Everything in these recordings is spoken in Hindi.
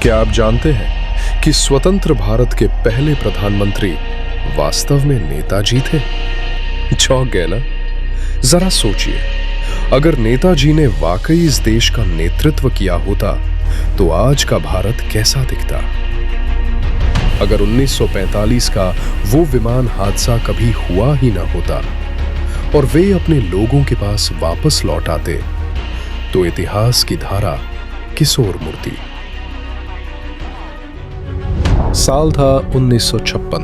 क्या आप जानते हैं कि स्वतंत्र भारत के पहले प्रधानमंत्री वास्तव में नेताजी थे? चौंक गए ना? जरा सोचिए, अगर नेताजी ने वाकई इस देश का नेतृत्व किया होता तो आज का भारत कैसा दिखता? अगर 1945 का वो विमान हादसा कभी हुआ ही ना होता और वे अपने लोगों के पास वापस लौट आते तो इतिहास की धारा किस ओर मुड़ती? साल था 1956।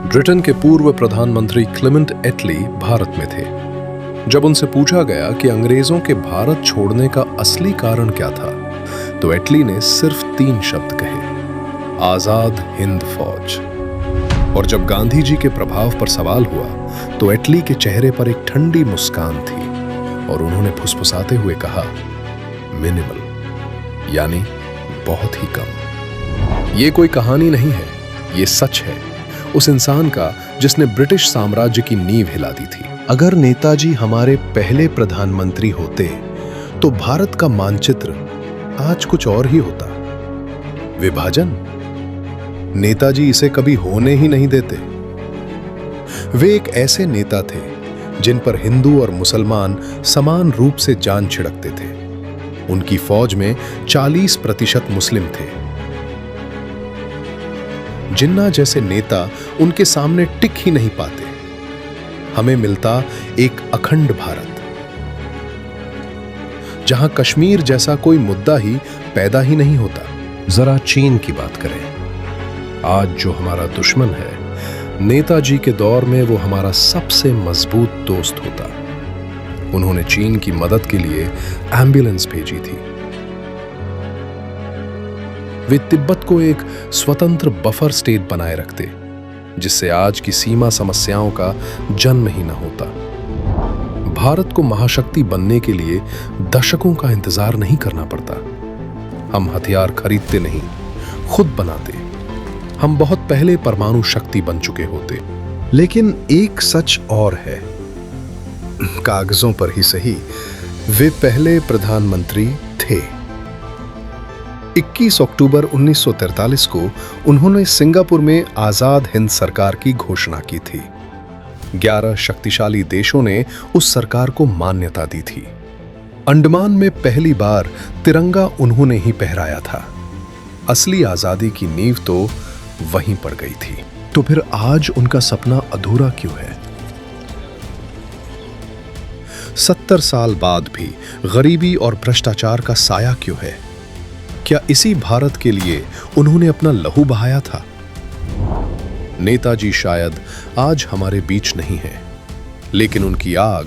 ब्रिटेन के पूर्व प्रधानमंत्री क्लेमेंट एटली भारत में थे। जब उनसे पूछा गया कि अंग्रेजों के भारत छोड़ने का असली कारण क्या था, तो एटली ने सिर्फ 3 शब्द कहे, आजाद हिंद फौज। और जब गांधी जी के प्रभाव पर सवाल हुआ तो एटली के चेहरे पर एक ठंडी मुस्कान थी और उन्होंने फुसफुसाते हुए कहा, मिनिमल, यानी बहुत ही कम। ये कोई कहानी नहीं है, ये सच है उस इंसान का जिसने ब्रिटिश साम्राज्य की नींव हिला दी थी। अगर नेताजी हमारे पहले प्रधानमंत्री होते तो भारत का मानचित्र आज कुछ और ही होता। विभाजन? नेताजी इसे कभी होने ही नहीं देते। वे एक ऐसे नेता थे जिन पर हिंदू और मुसलमान समान रूप से जान छिड़कते थे। उनकी फौज में 40% मुस्लिम थे। जिन्ना जैसे नेता उनके सामने टिक ही नहीं पाते। हमें मिलता एक अखंड भारत, जहां कश्मीर जैसा कोई मुद्दा ही पैदा ही नहीं होता। जरा चीन की बात करें। आज जो हमारा दुश्मन है, नेताजी के दौर में वो हमारा सबसे मजबूत दोस्त होता। उन्होंने चीन की मदद के लिए एम्बुलेंस भेजी थी। वे तिब्बत को एक स्वतंत्र बफर स्टेट बनाए रखते, जिससे आज की सीमा समस्याओं का जन्म ही न होता। भारत को महाशक्ति बनने के लिए दशकों का इंतजार नहीं करना पड़ता। हम हथियार खरीदते नहीं, खुद बनाते। हम बहुत पहले परमाणु शक्ति बन चुके होते। लेकिन एक सच और है, कागजों पर ही सही, वे पहले प्रधानमंत्री थे। 21 अक्टूबर 1943 को उन्होंने सिंगापुर में आजाद हिंद सरकार की घोषणा की थी। 11 शक्तिशाली देशों ने उस सरकार को मान्यता दी थी। अंडमान में पहली बार तिरंगा उन्होंने ही फहराया था। असली आजादी की नींव तो वहीं पड़ गई थी। तो फिर आज उनका सपना अधूरा क्यों है? 70 साल बाद भी गरीबी और भ्रष्टाचार का साया क्यों है? क्या इसी भारत के लिए उन्होंने अपना लहू बहाया था? नेताजी शायद आज हमारे बीच नहीं है, लेकिन उनकी आग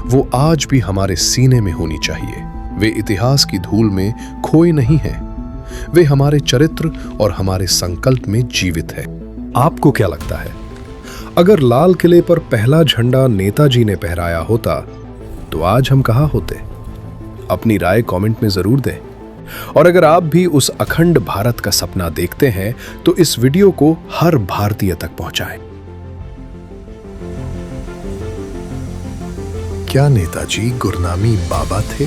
वो आज भी हमारे सीने में होनी चाहिए। वे इतिहास की धूल में खोए नहीं हैं। वे हमारे चरित्र और हमारे संकल्प में जीवित है। आपको क्या लगता है, अगर लाल किले पर पहला झंडा नेताजी ने फहराया होता तो आज हम कहां होते? अपनी राय कमेंट में जरूर दें। और अगर आप भी उस अखंड भारत का सपना देखते हैं तो इस वीडियो को हर भारतीय तक पहुंचाएं। क्या नेताजी गुरनामी बाबा थे?